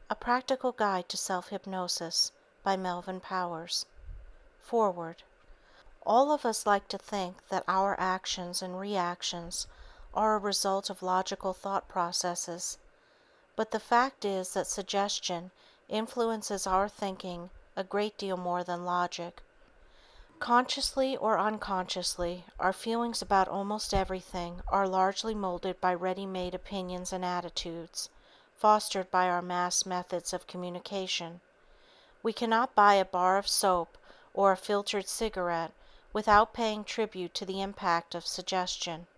A Practical Guide to Self-Hypnosis by Melvin Powers. Foreword. All of us like to think that our actions and reactions are a result of logical thought processes, but the fact is that suggestion influences our thinking a great deal more than logic. Consciously or unconsciously, our feelings about almost everything are largely molded by ready-made opinions and attitudes, fostered by our mass methods of communication. We cannot buy a bar of soap or a filtered cigarette without paying tribute to the impact of suggestion.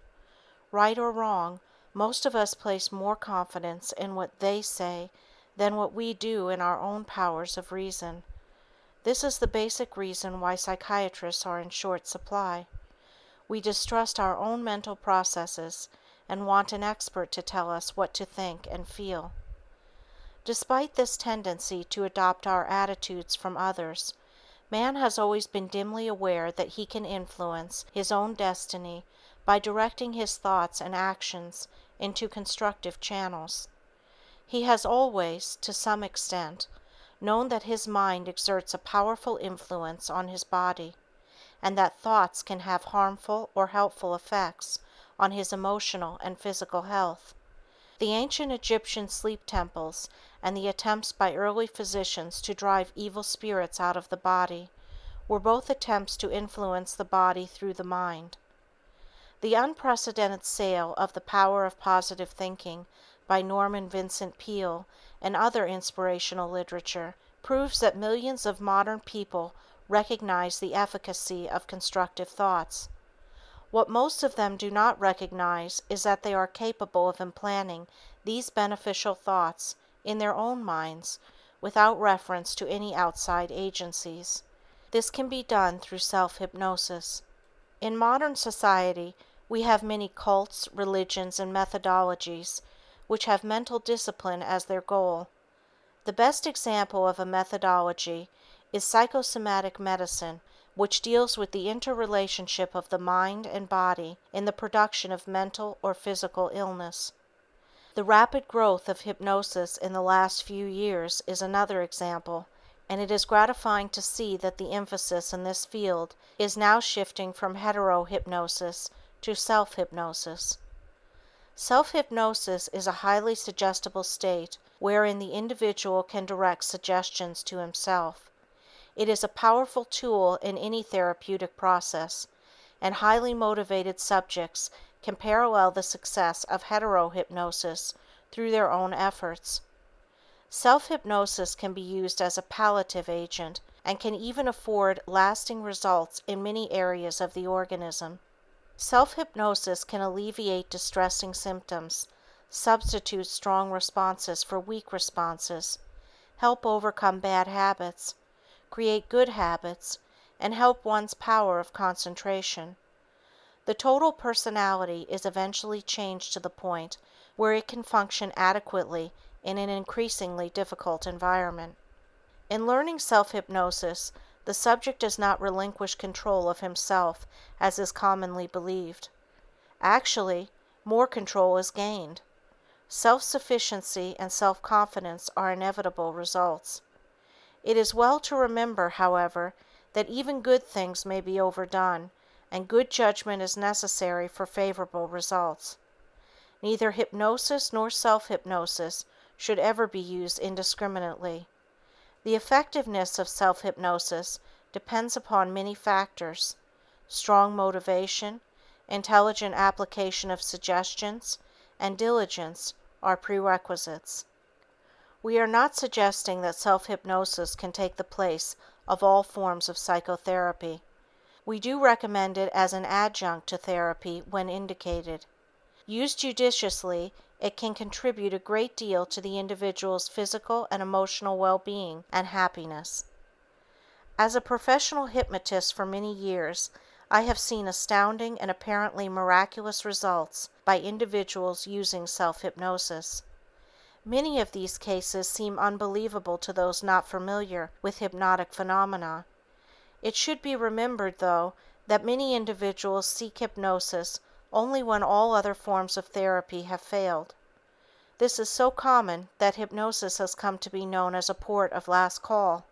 Right or wrong, most of us place more confidence in what they say than what we do in our own powers of reason. This is the basic reason why psychiatrists are in short supply. We distrust our own mental processes and want an expert to tell us what to think and feel. Despite this tendency to adopt our attitudes from others, man has always been dimly aware that he can influence his own destiny by directing his thoughts and actions into constructive channels. He has always, to some extent, known that his mind exerts a powerful influence on his body, and that thoughts can have harmful or helpful effects on his emotional and physical health. The ancient Egyptian sleep temples and the attempts by early physicians to drive evil spirits out of the body were both attempts to influence the body through the mind. The unprecedented sale of The Power of Positive Thinking by Norman Vincent Peale and other inspirational literature proves that millions of modern people recognize the efficacy of constructive thoughts. What most of them do not recognize is that they are capable of implanting these beneficial thoughts in their own minds without reference to any outside agencies. This can be done through self-hypnosis. In modern society, we have many cults, religions, and methodologies which have mental discipline as their goal. The best example of a methodology is psychosomatic medicine, which deals with the interrelationship of the mind and body in the production of mental or physical illness. The rapid growth of hypnosis in the last few years is another example, and it is gratifying to see that the emphasis in this field is now shifting from hetero-hypnosis to self-hypnosis. Self-hypnosis is a highly suggestible state wherein the individual can direct suggestions to himself. It is a powerful tool in any therapeutic process, and highly motivated subjects can parallel the success of hetero-hypnosis through their own efforts. Self-hypnosis can be used as a palliative agent and can even afford lasting results in many areas of the organism. Self-hypnosis can alleviate distressing symptoms, substitute strong responses for weak responses, help overcome bad habits, create good habits, and help one's power of concentration. The total personality is eventually changed to the point where it can function adequately in an increasingly difficult environment. In learning self-hypnosis, the subject does not relinquish control of himself as is commonly believed. Actually, more control is gained. Self-sufficiency and self-confidence are inevitable results. It is well to remember, however, that even good things may be overdone, and good judgment is necessary for favorable results. Neither hypnosis nor self-hypnosis should ever be used indiscriminately. The effectiveness of self-hypnosis depends upon many factors. Strong motivation, intelligent application of suggestions, and diligence are prerequisites. We are not suggesting that self-hypnosis can take the place of all forms of psychotherapy. We do recommend it as an adjunct to therapy when indicated. Used judiciously, it can contribute a great deal to the individual's physical and emotional well-being and happiness. As a professional hypnotist for many years, I have seen astounding and apparently miraculous results by individuals using self-hypnosis. Many of these cases seem unbelievable to those not familiar with hypnotic phenomena. It should be remembered, though, that many individuals seek hypnosis only when all other forms of therapy have failed. This is so common that hypnosis has come to be known as a port of last call.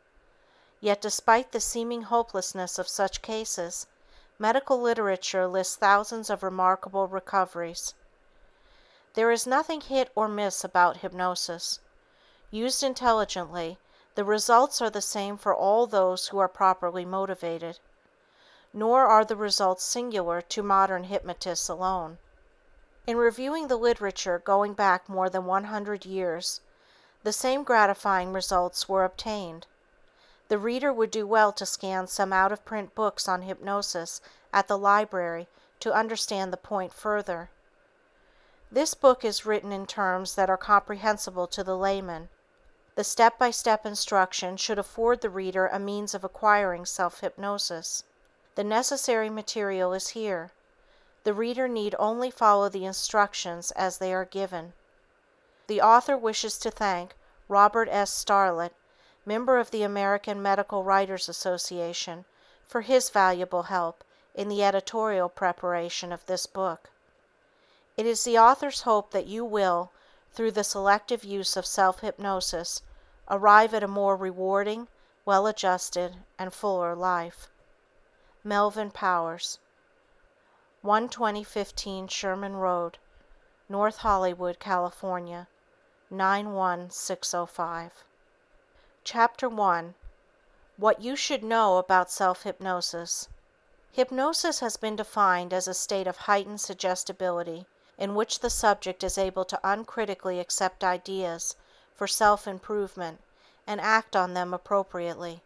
Yet despite the seeming hopelessness of such cases, medical literature lists thousands of remarkable recoveries. There is nothing hit or miss about hypnosis. Used intelligently, the results are the same for all those who are properly motivated. Nor are the results singular to modern hypnotists alone. In reviewing the literature going back more than 100 years, the same gratifying results were obtained. The reader would do well to scan some out-of-print books on hypnosis at the library to understand the point further. This book is written in terms that are comprehensible to the layman. The step-by-step instruction should afford the reader a means of acquiring self-hypnosis. The necessary material is here. The reader need only follow the instructions as they are given. The author wishes to thank Robert S. Starlett, member of the American Medical Writers Association, for his valuable help in the editorial preparation of this book. It is the author's hope that you will, through the selective use of self-hypnosis, arrive at a more rewarding, well-adjusted, and fuller life. Melvin Powers, 12015 Sherman Road, North Hollywood, California, 91605. Chapter 1. What You Should Know About Self-Hypnosis. Hypnosis has been defined as a state of heightened suggestibility in which the subject is able to uncritically accept ideas for self-improvement and act on them appropriately.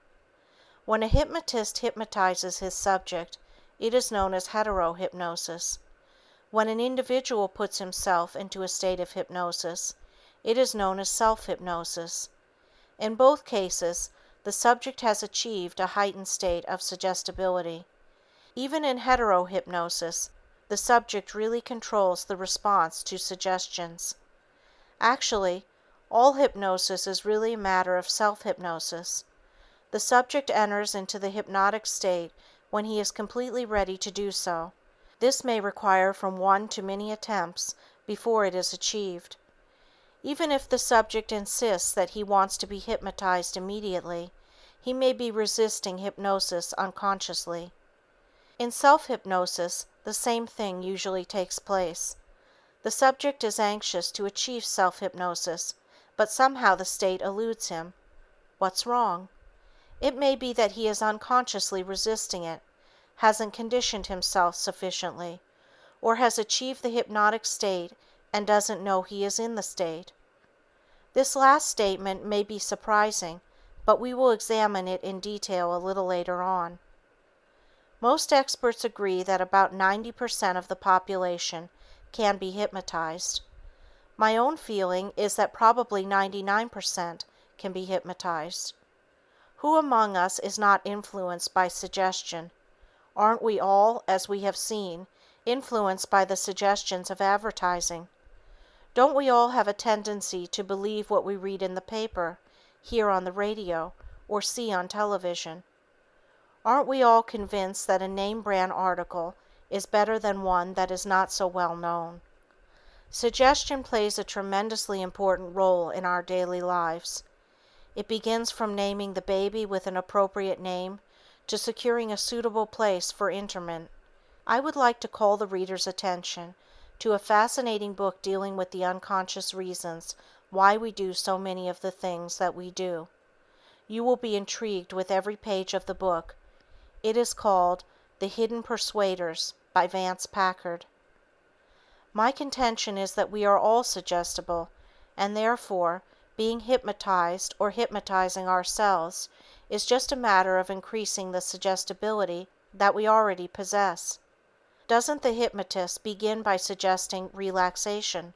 When a hypnotist hypnotizes his subject, it is known as hetero-hypnosis. When an individual puts himself into a state of hypnosis, it is known as self-hypnosis. In both cases, the subject has achieved a heightened state of suggestibility. Even in hetero-hypnosis, the subject really controls the response to suggestions. Actually, all hypnosis is really a matter of self-hypnosis. The subject enters into the hypnotic state when he is completely ready to do so. This may require from one to many attempts before it is achieved. Even if the subject insists that he wants to be hypnotized immediately, he may be resisting hypnosis unconsciously. In self-hypnosis, the same thing usually takes place. The subject is anxious to achieve self-hypnosis, but somehow the state eludes him. What's wrong? It may be that he is unconsciously resisting it, hasn't conditioned himself sufficiently, or has achieved the hypnotic state and doesn't know he is in the state. This last statement may be surprising, but we will examine it in detail a little later on. Most experts agree that about 90% of the population can be hypnotized. My own feeling is that probably 99% can be hypnotized. Who among us is not influenced by suggestion? Aren't we all, as we have seen, influenced by the suggestions of advertising? Don't we all have a tendency to believe what we read in the paper, hear on the radio, or see on television? Aren't we all convinced that a name brand article is better than one that is not so well known? Suggestion plays a tremendously important role in our daily lives. It begins from naming the baby with an appropriate name to securing a suitable place for interment. I would like to call the reader's attention to a fascinating book dealing with the unconscious reasons why we do so many of the things that we do. You will be intrigued with every page of the book. It is called The Hidden Persuaders by Vance Packard. My contention is that we are all suggestible, and therefore, being hypnotized or hypnotizing ourselves is just a matter of increasing the suggestibility that we already possess. Doesn't the hypnotist begin by suggesting relaxation?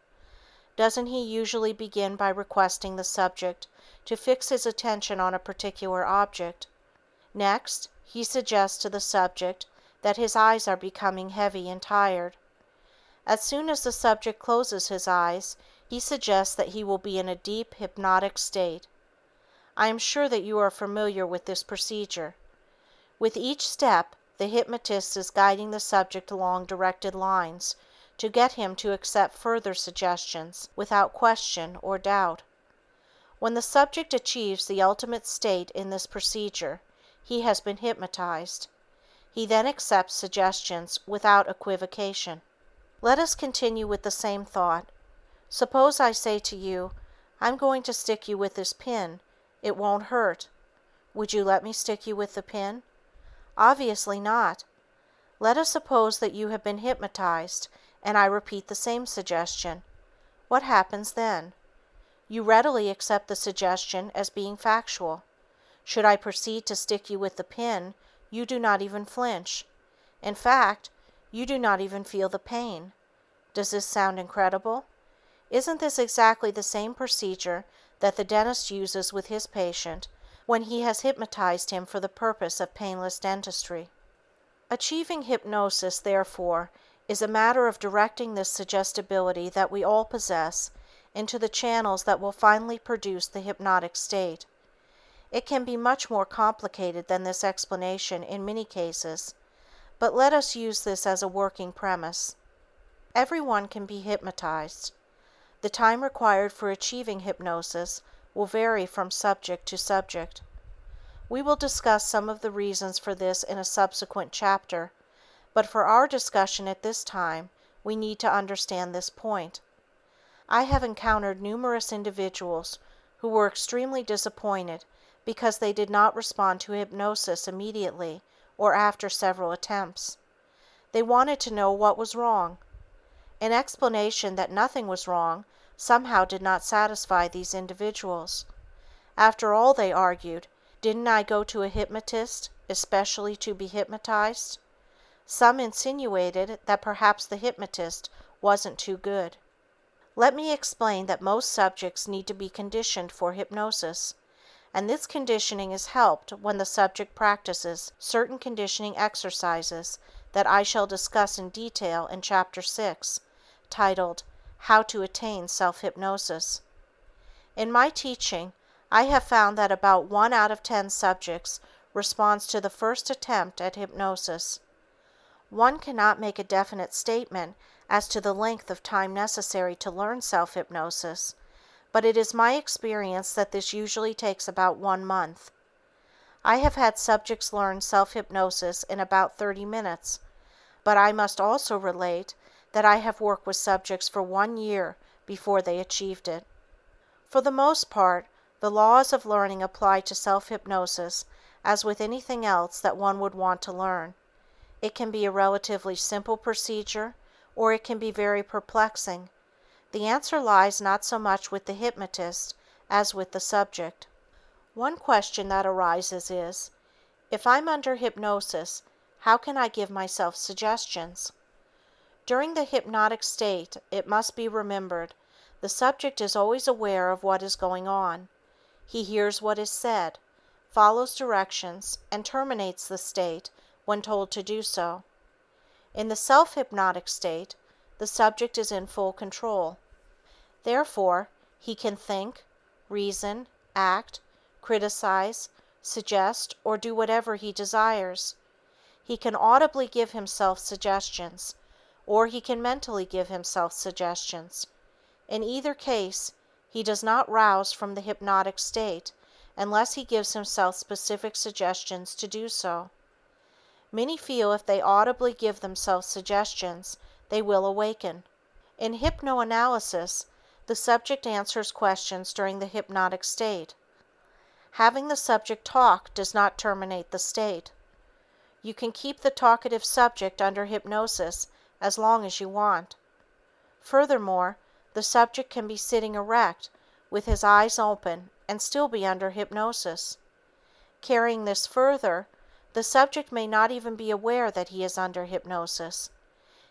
Doesn't he usually begin by requesting the subject to fix his attention on a particular object? Next, he suggests to the subject that his eyes are becoming heavy and tired. As soon as the subject closes his eyes, he suggests that he will be in a deep hypnotic state. I am sure that you are familiar with this procedure. With each step, the hypnotist is guiding the subject along directed lines to get him to accept further suggestions without question or doubt. When the subject achieves the ultimate state in this procedure, he has been hypnotized. He then accepts suggestions without equivocation. Let us continue with the same thought. Suppose I say to you, "I'm going to stick you with this pin. It won't hurt." Would you let me stick you with the pin? Obviously not. Let us suppose that you have been hypnotized, and I repeat the same suggestion. What happens then? You readily accept the suggestion as being factual. Should I proceed to stick you with the pin, you do not even flinch. In fact, you do not even feel the pain. Does this sound incredible? Isn't this exactly the same procedure that the dentist uses with his patient when he has hypnotized him for the purpose of painless dentistry? Achieving hypnosis, therefore, is a matter of directing this suggestibility that we all possess into the channels that will finally produce the hypnotic state. It can be much more complicated than this explanation in many cases, but let us use this as a working premise. Everyone can be hypnotized. The time required for achieving hypnosis will vary from subject to subject. We will discuss some of the reasons for this in a subsequent chapter, but for our discussion at this time, we need to understand this point. I have encountered numerous individuals who were extremely disappointed because they did not respond to hypnosis immediately or after several attempts. They wanted to know what was wrong. An explanation that nothing was wrong somehow did not satisfy these individuals. After all, they argued, didn't I go to a hypnotist especially to be hypnotized? Some insinuated that perhaps the hypnotist wasn't too good. Let me explain that most subjects need to be conditioned for hypnosis, and this conditioning is helped when the subject practices certain conditioning exercises that I shall discuss in detail in Chapter 6, titled, How to Attain Self-Hypnosis. In my teaching, I have found that about 1 out of 10 subjects responds to the first attempt at hypnosis. One cannot make a definite statement as to the length of time necessary to learn self-hypnosis, but it is my experience that this usually takes about 1 month. I have had subjects learn self-hypnosis in about 30 minutes, but I must also relate that I have worked with subjects for 1 year before they achieved it. For the most part, the laws of learning apply to self-hypnosis as with anything else that one would want to learn. It can be a relatively simple procedure, or it can be very perplexing. The answer lies not so much with the hypnotist as with the subject. One question that arises is, if I'm under hypnosis, how can I give myself suggestions? During the hypnotic state, it must be remembered, the subject is always aware of what is going on. He hears what is said, follows directions, and terminates the state when told to do so. In the self-hypnotic state, the subject is in full control. Therefore, he can think, reason, act, criticize, suggest, or do whatever he desires. He can audibly give himself suggestions, or he can mentally give himself suggestions. In either case, he does not rouse from the hypnotic state unless he gives himself specific suggestions to do so. Many feel if they audibly give themselves suggestions, they will awaken. In hypnoanalysis, the subject answers questions during the hypnotic state. Having the subject talk does not terminate the state. You can keep the talkative subject under hypnosis as long as you want. Furthermore, the subject can be sitting erect with his eyes open and still be under hypnosis. Carrying this further, the subject may not even be aware that he is under hypnosis.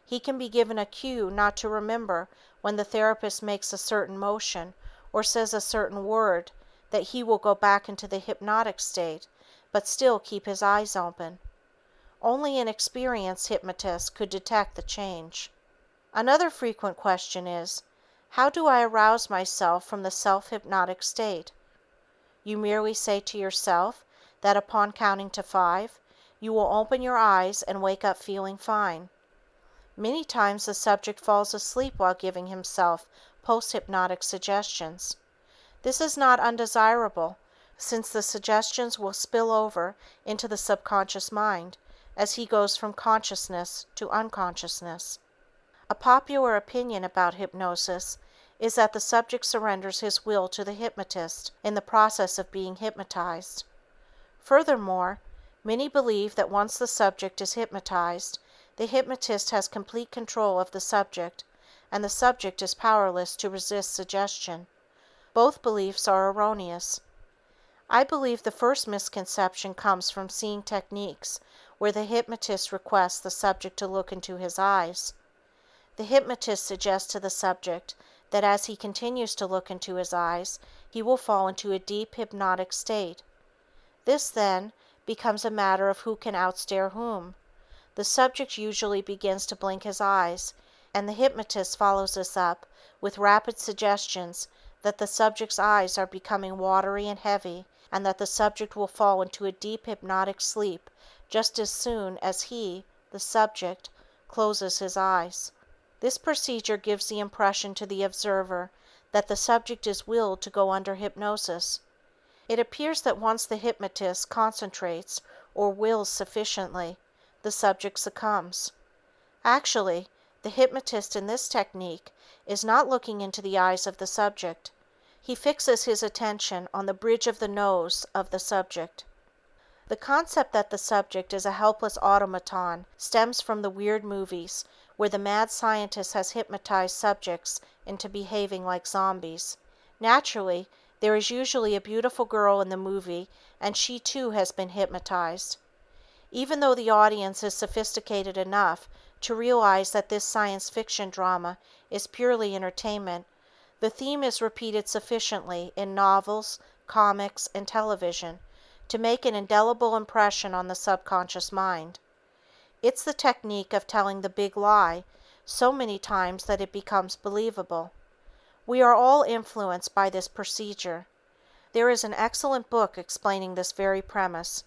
He can be given a cue not to remember when the therapist makes a certain motion or says a certain word that he will go back into the hypnotic state, but still keep his eyes open. Only an experienced hypnotist could detect the change. Another frequent question is, how do I arouse myself from the self-hypnotic state? You merely say to yourself that upon counting to 5, you will open your eyes and wake up feeling fine. Many times the subject falls asleep while giving himself post-hypnotic suggestions. This is not undesirable, since the suggestions will spill over into the subconscious mind as he goes from consciousness to unconsciousness. A popular opinion about hypnosis is that the subject surrenders his will to the hypnotist in the process of being hypnotized. Furthermore, many believe that once the subject is hypnotized, the hypnotist has complete control of the subject, and the subject is powerless to resist suggestion. Both beliefs are erroneous. I believe the first misconception comes from seeing techniques where the hypnotist requests the subject to look into his eyes. The hypnotist suggests to the subject that as he continues to look into his eyes, he will fall into a deep hypnotic state. This, then, becomes a matter of who can outstare whom. The subject usually begins to blink his eyes, and the hypnotist follows this up with rapid suggestions that the subject's eyes are becoming watery and heavy, and that the subject will fall into a deep hypnotic sleep just as soon as he, the subject, closes his eyes. This procedure gives the impression to the observer that the subject is willed to go under hypnosis. It appears that once the hypnotist concentrates or wills sufficiently, the subject succumbs. Actually, the hypnotist in this technique is not looking into the eyes of the subject. He fixes his attention on the bridge of the nose of the subject. The concept that the subject is a helpless automaton stems from the weird movies where the mad scientist has hypnotized subjects into behaving like zombies. Naturally, there is usually a beautiful girl in the movie and she too has been hypnotized. Even though the audience is sophisticated enough to realize that this science fiction drama is purely entertainment, the theme is repeated sufficiently in novels, comics, and television to make an indelible impression on the subconscious mind. It's the technique of telling the big lie so many times that it becomes believable. We are all influenced by this procedure. There is an excellent book explaining this very premise.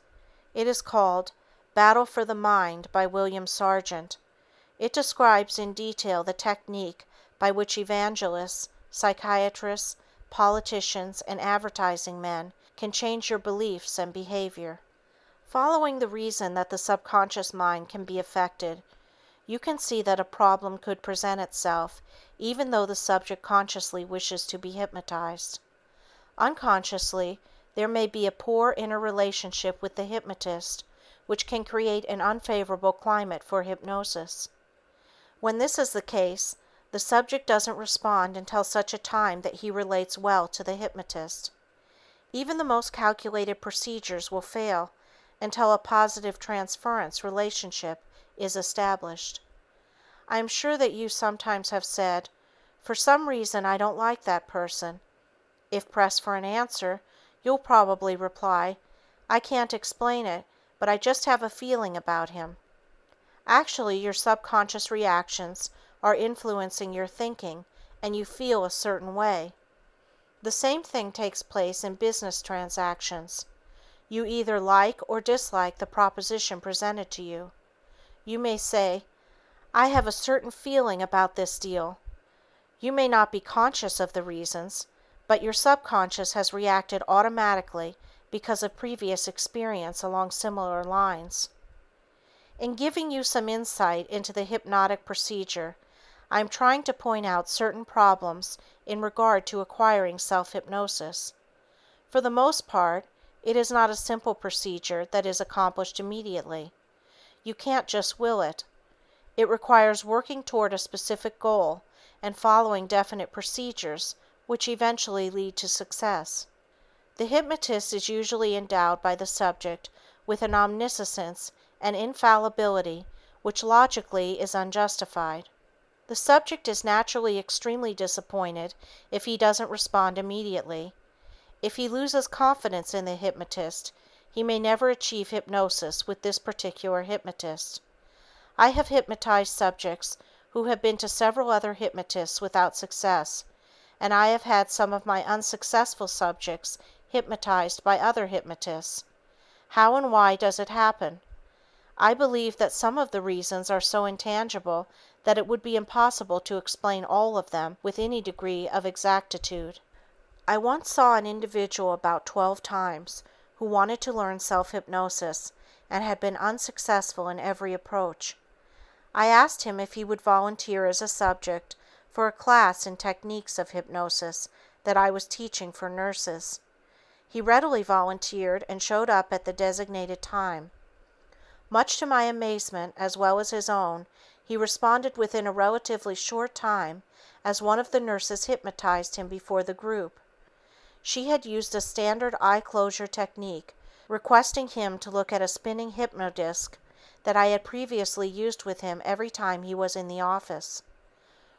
It is called Battle for the Mind by William Sargent. It describes in detail the technique by which evangelists, psychiatrists, politicians, and advertising men can change your beliefs and behavior. Following the reason that the subconscious mind can be affected, you can see that a problem could present itself even though the subject consciously wishes to be hypnotized. Unconsciously, there may be a poor interrelationship with the hypnotist, which can create an unfavorable climate for hypnosis. When this is the case, the subject doesn't respond until such a time that he relates well to the hypnotist. Even the most calculated procedures will fail until a positive transference relationship is established. I am sure that you sometimes have said, "For some reason I don't like that person." If pressed for an answer, you'll probably reply, "I can't explain it, but I just have a feeling about him." Actually, your subconscious reactions are influencing your thinking, and you feel a certain way. The same thing takes place in business transactions. You either like or dislike the proposition presented to you. You may say, "I have a certain feeling about this deal." You may not be conscious of the reasons, but your subconscious has reacted automatically because of previous experience along similar lines. In giving you some insight into the hypnotic procedure, I am trying to point out certain problems in regard to acquiring self-hypnosis. For the most part, it is not a simple procedure that is accomplished immediately. You can't just will it. It requires working toward a specific goal and following definite procedures which eventually lead to success. The hypnotist is usually endowed by the subject with an omniscience and infallibility which logically is unjustified. The subject is naturally extremely disappointed if he doesn't respond immediately. If he loses confidence in the hypnotist, he may never achieve hypnosis with this particular hypnotist. I have hypnotized subjects who have been to several other hypnotists without success, and I have had some of my unsuccessful subjects hypnotized by other hypnotists. How and why does it happen? I believe that some of the reasons are so intangible that it would be impossible to explain all of them with any degree of exactitude. I once saw an individual about 12 times who wanted to learn self-hypnosis and had been unsuccessful in every approach. I asked him if he would volunteer as a subject for a class in techniques of hypnosis that I was teaching for nurses. He readily volunteered and showed up at the designated time. Much to my amazement, as well as his own, he responded within a relatively short time, as one of the nurses hypnotized him before the group. She had used a standard eye closure technique, requesting him to look at a spinning hypnodisc that I had previously used with him every time he was in the office.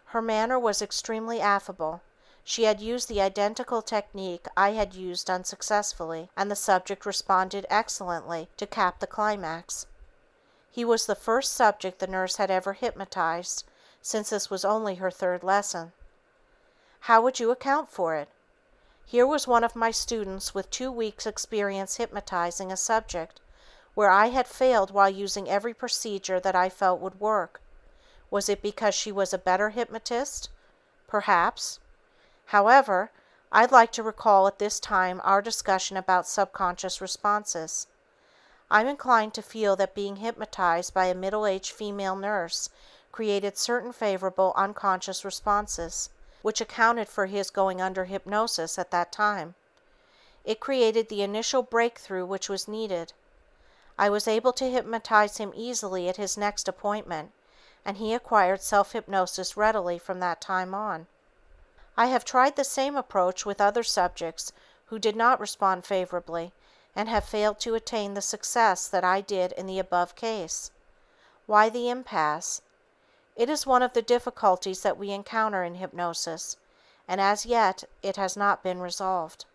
Her manner was extremely affable. She had used the identical technique I had used unsuccessfully, and the subject responded excellently to cap the climax. He was the first subject the nurse had ever hypnotized, since this was only her third lesson. How would you account for it? Here was one of my students with 2 weeks' experience hypnotizing a subject, where I had failed while using every procedure that I felt would work. Was it because she was a better hypnotist? Perhaps. However, I'd like to recall at this time our discussion about subconscious responses. I'm inclined to feel that being hypnotized by a middle-aged female nurse created certain favorable unconscious responses, which accounted for his going under hypnosis at that time. It created the initial breakthrough which was needed. I was able to hypnotize him easily at his next appointment, and he acquired self-hypnosis readily from that time on. I have tried the same approach with other subjects who did not respond favorably and have failed to attain the success that I did in the above case. Why the impasse? It is one of the difficulties that we encounter in hypnosis, and as yet it has not been resolved.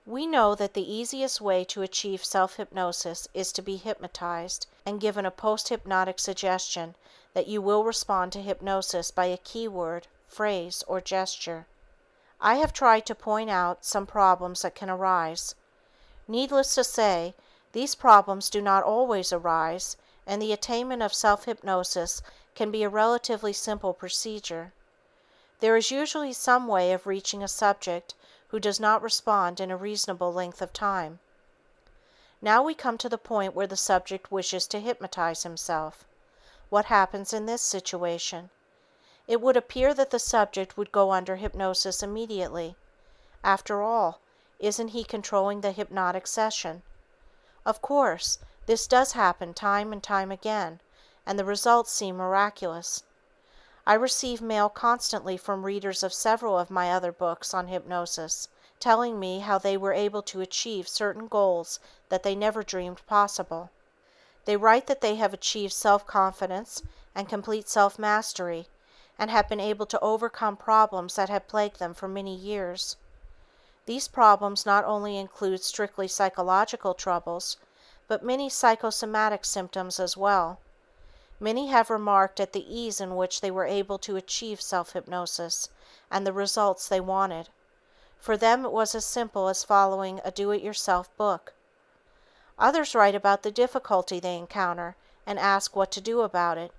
We know that the easiest way to achieve self-hypnosis is to be hypnotized and given a post-hypnotic suggestion that you will respond to hypnosis by a keyword, phrase, or gesture. I have tried to point out some problems that can arise. Needless to say, these problems do not always arise, and the attainment of self-hypnosis can be a relatively simple procedure. There is usually some way of reaching a subject who does not respond in a reasonable length of time. Now we come to the point where the subject wishes to hypnotize himself. What happens in this situation? It would appear that the subject would go under hypnosis immediately. After all, isn't he controlling the hypnotic session? Of course, this does happen time and time again, and the results seem miraculous. I receive mail constantly from readers of several of my other books on hypnosis, telling me how they were able to achieve certain goals that they never dreamed possible. They write that they have achieved self-confidence and complete self-mastery, and have been able to overcome problems that had plagued them for many years. These problems not only include strictly psychological troubles, but many psychosomatic symptoms as well. Many have remarked at the ease in which they were able to achieve self-hypnosis and the results they wanted. For them it was as simple as following a do-it-yourself book. Others write about the difficulty they encounter and ask what to do about it.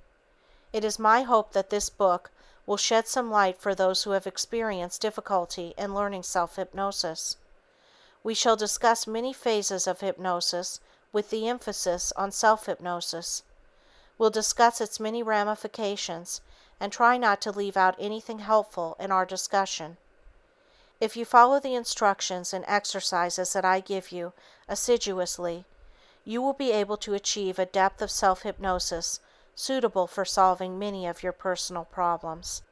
It is my hope that this book will shed some light for those who have experienced difficulty in learning self-hypnosis. We shall discuss many phases of hypnosis with the emphasis on self-hypnosis. We'll discuss its many ramifications and try not to leave out anything helpful in our discussion. If you follow the instructions and exercises that I give you assiduously, you will be able to achieve a depth of self-hypnosis suitable for solving many of your personal problems.